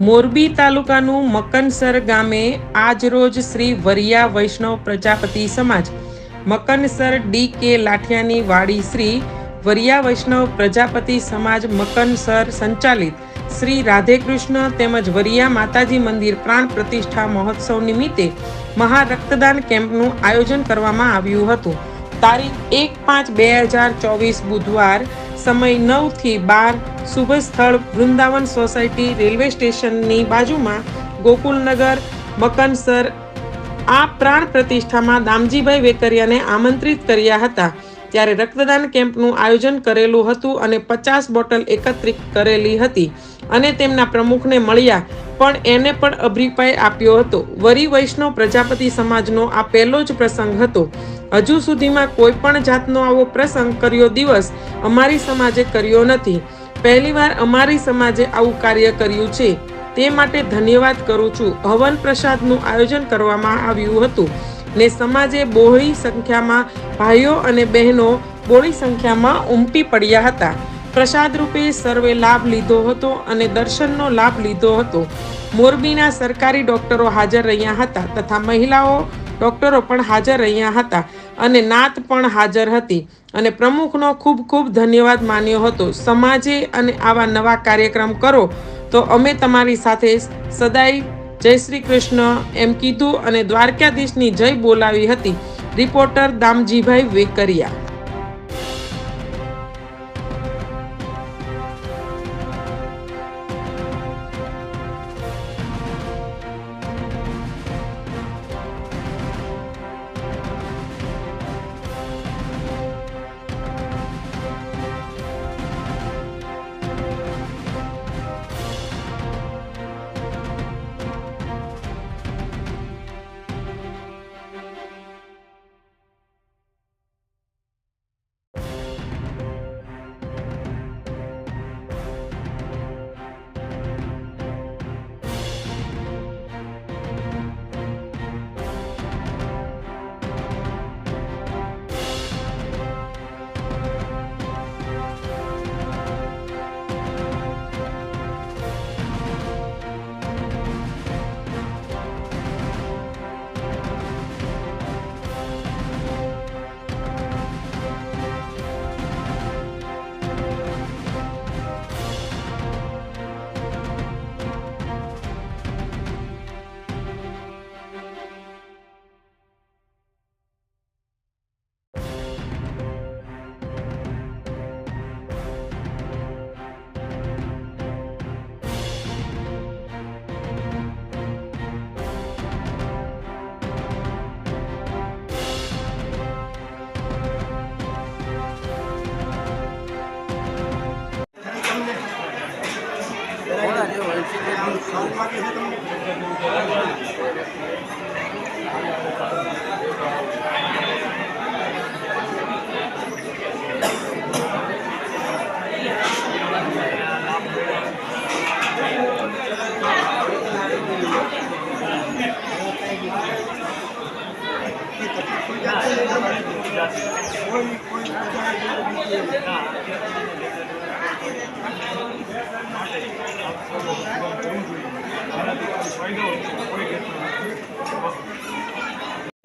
મોરબી તાલુકાનું મકનસર ગામે આજરોજ શ્રી વરિયા વૈષ્ણવ પ્રજાપતિ સમાજ મકનસર ડી.કે. લાઠિયાની વાડી શ્રી વરિયા વૈષ્ણવ પ્રજાપતિ સમાજ મકનસર સંચાલિત શ્રી રાધેકૃષ્ણ તેમજ વરિયા માતાજી મંદિર પ્રાણ પ્રતિષ્ઠા મહોત્સવ નિમિત્તે મહા રક્તદાન કેમ્પનું આયોજન કરવામાં આવ્યું હતું। તારીખ 1/5/2024 બુધવાર સમય 9 થી 12 શુભ સ્થળ વૃંદાવન સોસાયટી રેલવે સ્ટેશનની બાજુમાં ગોકુલનગર મકનસર। આ પ્રાણ પ્રતિષ્ઠામાં દામજીભાઈ વેકરિયાને આમંત્રિત કર્યા હતા ત્યારે રક્તદાન કેમ્પનું આયોજન કરેલું હતું અને 50 બોટલ એકત્રિત કરેલી હતી અને તેમના પ્રમુખને મળ્યા પણ એને પણ અભિપ્રાય આપ્યો હતો। વરી વૈષ્ણવ પ્રજાપતિ સમાજનો આ પહેલો જ પ્રસંગ હતો। હજુ સુધીમાં કોઈ પણ જાતનો આવો પ્રસંગ કર્યો દિવસ અમારી સમાજે કર્યો નથી। પહેલીવાર અમારી સમાજે આવું કાર્ય કર્યું છે તે માટે ધન્યવાદ કરું છું। હવન પ્રસાદનું આયોજન કરવામાં આવ્યું હતું ને સમાજે બહોળી સંખ્યામાં ભાઈઓ અને બહેનો બોળી સંખ્યામાં ઉમટી પડ્યા હતા। પ્રસાદ રૂપે સર્વે લાભ લીધો હતો અને દર્શનનો લાભ લીધો હતો। મોરબીના સરકારી ડોક્ટરો હાજર રહ્યા હતા તથા મહિલાઓ ડોક્ટરો પણ હાજર રહ્યા હતા અને નાત પણ હાજર હતી અને પ્રમુખનો ખૂબ ખૂબ ધન્યવાદ માન્યો હતો। સમાજે અને આવા નવા કાર્યક્રમ કરો તો અમે તમારી સાથે સદાય જય શ્રી કૃષ્ણ એમ કીધું અને દ્વારકાધીશની જય બોલાવી હતી। રિપોર્ટર દામજીભાઈ વેકરિયા।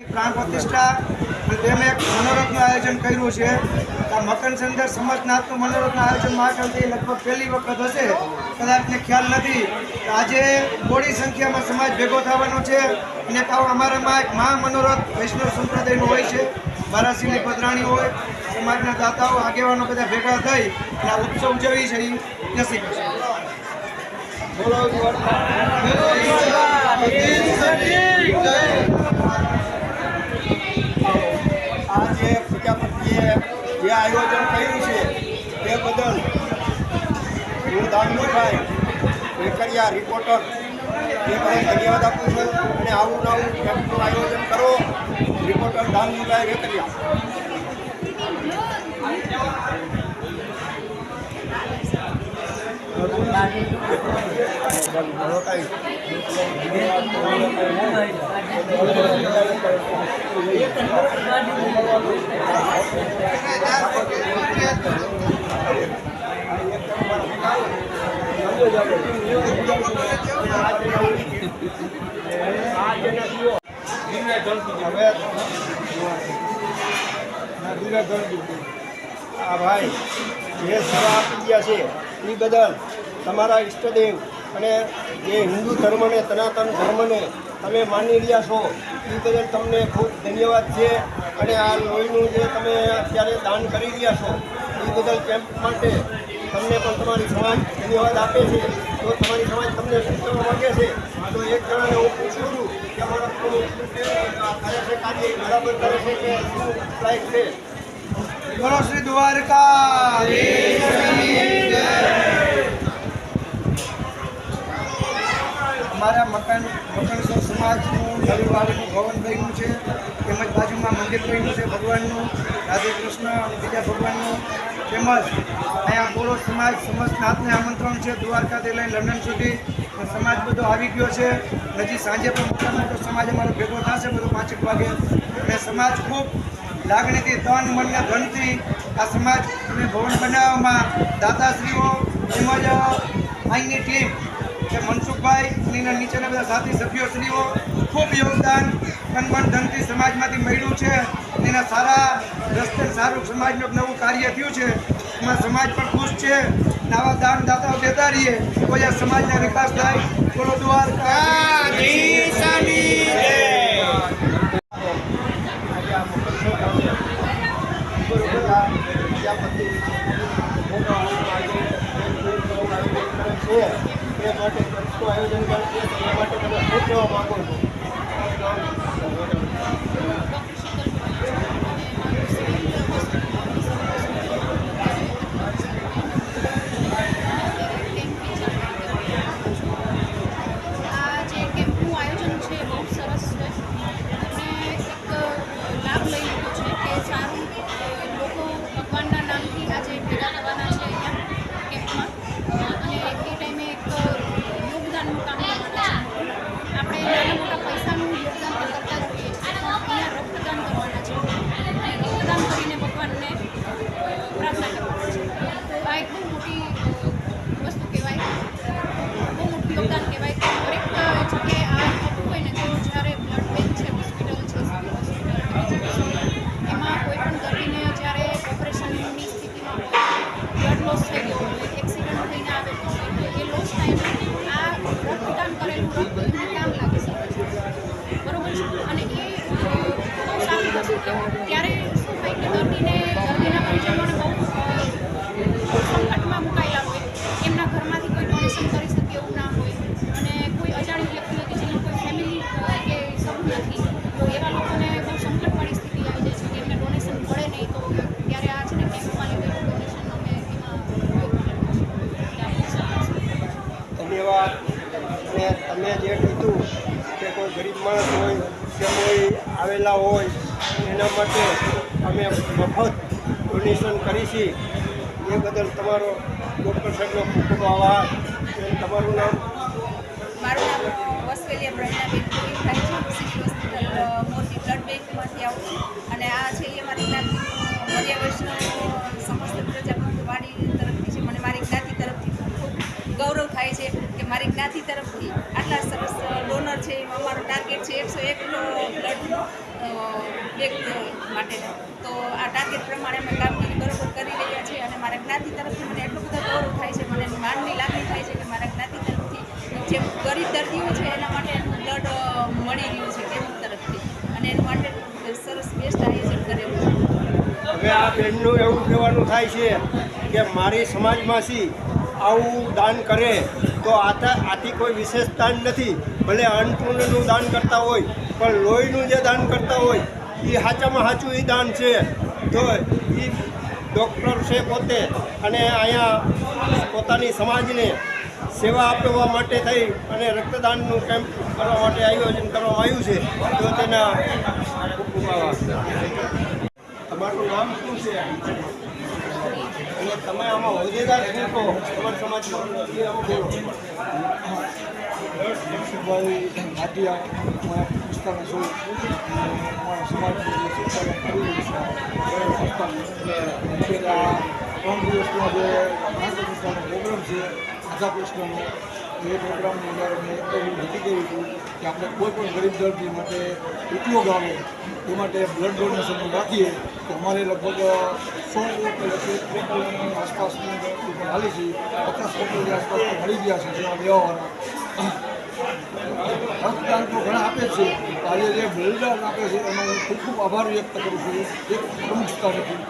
प्राण प्रतिष्ठा एक मनोरथનું આયોજન કર્યું છે। આ મકનસર સમાજનાથનું મનોરથનું આયોજન મહાકાલથી લગભગ પહેલી વખત હશે, કદાચને ખ્યાલ નથી। આજે મોટી સંખ્યામાં સમાજ ભેગો થવાનો છે અને અમારામાં એક મહા મનોરથ વૈષ્ણવ સંપ્રદાયનું હોય છે। બારાસીની પધરાણી હોય, સમાજના દાતાઓ આગેવાનો બધા ભેગા થઈ અને આ ઉત્સવ ઉજવી છે। નસીબ આજે પ્રજાપતિએ જે આયોજન કર્યું છે તે બદલ હું દામજીભાઈ વેકરિયા રિપોર્ટર એ બદલ ધન્યવાદ આપું છું અને આવું નવું કેમ્પનું આયોજન કરો। રિપોર્ટર દામજીભાઈ વેકરિયા। આ ભાઈ જે સેવા આપી ગયા છે એ બદલ તમારા ઈષ્ટદેવ અને જે હિન્દુ ધર્મને સનાતન ધર્મને તમે માની રહ્યા છો એ બદલ તમને ખૂબ ધન્યવાદ છે. અને આ લોહીનું જે તમે અત્યારે દાન કરી રહ્યા છો એ બદલ કેમ્પ માટે તમને પણ તમારી સમાજ ધન્યવાદ આપે છે. તો તમારી સમાજ તમને શું કરવા માગે છે તો એક જણાને હું પૂછું છું કે અમારા કરે છે કાર્ય બરાબર કરે છે કે શું લાયક છે? બોલો શ્રી દ્વારકા. અમારા મકણસર સમાજનું નવી વાડીનું ભવન બન્યું છે, તેમજ બાજુમાં મંદિર બન્યું છે ભગવાનનું, રાધે કૃષ્ણ અને બીજા ભગવાનનું. તેમજ અહીંયા બોલો સમાજ સમસ્ત નાથને આમંત્રણ છે દ્વારકાથી લઈને લંડન સુધી. સમાજ બધો આવી ગયો છે. હજી સાંજે પણ મોટો સમાજ અમારો ભેગો થશે બધો 5 વાગે. અને સમાજ ખૂબ લાગણીથી તન મનને ધનથી આ સમાજને ભવન બનાવવામાં દાતાશ્રીઓ તેમજ અહીંની ટીમ કે મનસુખભાઈ અને નીચેના બધા સાથી સભ્યોશ્રીઓ ખૂબ યોગદાન તન મન ધનથી સમાજમાંથી મળ્યું છે. એના સારા રસ્તે સારું સમાજનું નવું કાર્ય થયું છે. એમાં સમાજ પણ ખુશ છે. આવા દાન દાતાઓ દેતા રહીએ તો આ સમાજના વિકાસ થાય. બોલો દ્વારકા. એ માટે આયોજન કરે છે. એ માટે તમે શું કહેવા માગો છો? આ જે કેમ્પનું આયોજન છે એ બહુ સરસ છે અને એક લાભ લઈ લીધો છે કે સારું લોકો ભગવાનના નામથી આજે ભેગા થવાના છે અહીંયા કેમ્પમાં અને એ ટાઈમે એક યોગદાનનું કામ કરવાના છે. આપણે નાના મોટા પૈસાનું યોગદાન તો કરતા જ હોઈએ છીએ પણ અહીંયા રક્તદાન કરવાના છે અને રક્તદાન કરીને ભગવાનને પ્રાર્થના કરવાની છે. તો આ એક બહુ મોટી વસ્તુ કહેવાય, બહુ મોટું યોગદાન કહેવાય. કે દરેક જગ્યાએ આ થતું હોય ને તો જ્યારે બ્લડ બેંક છે, હોસ્પિટલ છે, સિવિલ હોસ્પિટલ એમાં કોઈ પણ દર્દીને જ્યારે ઓપરેશનની સ્થિતિમાં હોય, બ્લડ લોસ થઈ ગયો હોય, એક્સિડન્ટ થઈને આવેલો હોય તો એ લોસ ટાઈમે આ રક્તદાન કરેલું રક્ત એમને કામ લાગી શકે છે. બરોબર છે. અને એ બહુ સારી વસ્તુ કહેવાય. ત્યારે શું થાય કે દર્દીના પરિજનોને બહુ સંકટમાં મુકાયેલા હોય, એમના ઘરમાંથી કોઈ ડોનેશન કરી શકે એવું ના હોય અને કોઈ અજાણી વ્યક્તિ હોય કે જેનું કોઈ ફેમિલી કે સબૂ નથી તો એવા લોકોને બહુ સંકટવાળી સ્થિતિ આવી જાય છે કે એમને ડોનેશન મળે નહીં. તો ત્યારે આ છે ને કેમ્પમાં લીધેલું ડોનેશન અમે એમાં ઉપયોગ કરેલો છે. ધન્યવાદ. અને તમે જે કીધું કે કોઈ ગરીબ માણસ હોય કે કોઈ આવેલા હોય એના માટે અમે મફત ડોનેશન કરીશી એ બદલ તમારો ડૉક્ટર સાહેબનો ખૂબ ખૂબ આભાર. તમારું નામ? મારું નામ વસવેલિયા પ્રજ્ઞાબેન ગોવિંદભાઈ છે. સિવિલ હોસ્પિટલ મોરબી બ્લડ બેંકમાંથી આવું છું અને આ છે એ મારી જ્ઞાતિ વરિયા વૈષ્ણવ સમસ્ત પ્રજાપતિ વાડી તરફથી છે. મને મારી જ્ઞાતિ તરફથી ખૂબ ગૌરવ થાય છે કે મારી જ્ઞાતિ તરફથી આટલા સરસ ડોનર છે. અમારો ટાર્ગેટ છે 101 બ્લડનો બેગ માટેનો. તો આ ટાર્ગેટ પ્રમાણે અમે કામગીરી બરોબર કરી રહ્યા છીએ અને મારા જ્ઞાતિ તરફથી મને એટલો બધો ગૌરવ થાય છે, મને માનની લાગણી થાય છે કે મારા જ્ઞાતિ તરફથી જે ગરીબ દર્દીઓ છે એના માટે એનું બ્લડ મળી રહ્યું છે કેમ્પ તરફથી અને એના માટે સરસ બેસ્ટ આયોજન કરેલું છે. હવે આ બેનનું એવું કહેવાનું થાય છે કે મારી સમાજમાંથી આવું દાન કરે તો આથી કોઈ વિશેષ દાન નથી. ભલે અન્નપૂર્ણનું દાન કરતા હોય પણ લોહીનું જે દાન કરતા હોય એ સાચામાં સાચું એ દાન છે. તો એ ડૉક્ટર છે પોતે અને અહીંયા પોતાની સમાજને સેવા આપવા માટે થઈ અને રક્તદાનનું કેમ્પ કરવા માટે આયોજન કરવામાં આવ્યું છે. તો તેના ખૂબ ખૂબ આભાર. તમારું નામ શું છે અને તમે આમાં હોદ્દેદાર શું કહો તમારા સમાજમાં એ આમાં બોલો. મનસુખભાઈ ભાટિયા હું વિસ્તારમાં છું. અમારા સમાજનું જે સંચાલન કરી રહ્યું છે અત્યારે આ 3 દિવસનો જે પ્રોગ્રામ છે આ રાધા કૃષ્ણનો એ પ્રોગ્રામની અંદર અમે એવું નક્કી કર્યું હતું કે આપણે કોઈ પણ ગરીબ દર્દી માટે ઉપયોગ આવે એ માટે બ્લડ ડોનેશન રાખીએ તો અમારે લગભગ 100 બોટલની આસપાસની હાલી છે, 50 બોટલની આસપાસ મળી ગયા છે સેવા દેવાવાળા. રક્તદાન તો ઘણા આપે છે, આજે જે બ્લડદાન આપે છે એનો હું ખૂબ ખૂબ આભાર વ્યક્ત કરું છું એક પ્રમુખ સ્થાનેથી.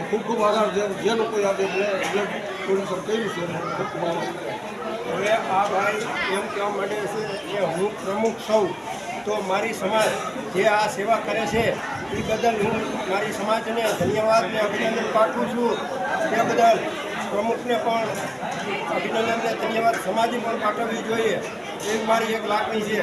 ખૂબ ખૂબ આભાર જે લોકોએ આજે બ્લડ ડોનેશન કર્યું છે એનો ખૂબ ખૂબ આભાર. હવે આ ભાઈ એમ કહેવા માંગે છે કે હું પ્રમુખ સૌ તો મારી સમાજ જે આ સેવા કરે છે એ બદલ હું મારી સમાજને ધન્યવાદ ને અભિનંદન પાઠવું છું. તે બદલ પ્રમુખને પણ અભિનંદન ને ધન્યવાદ સમાજે પણ પાઠવવી જોઈએ એ મારી એક લાગણી છે.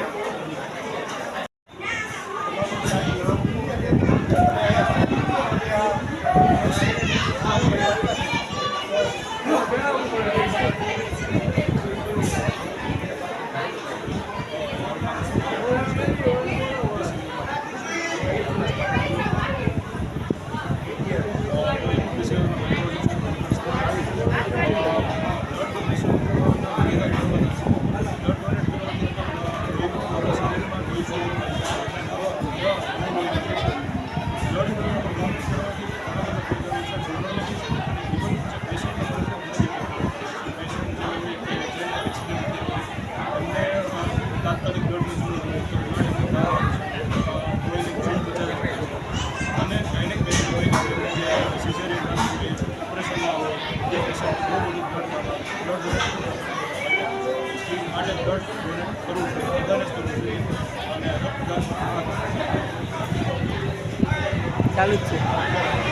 ચાલુ જ છે.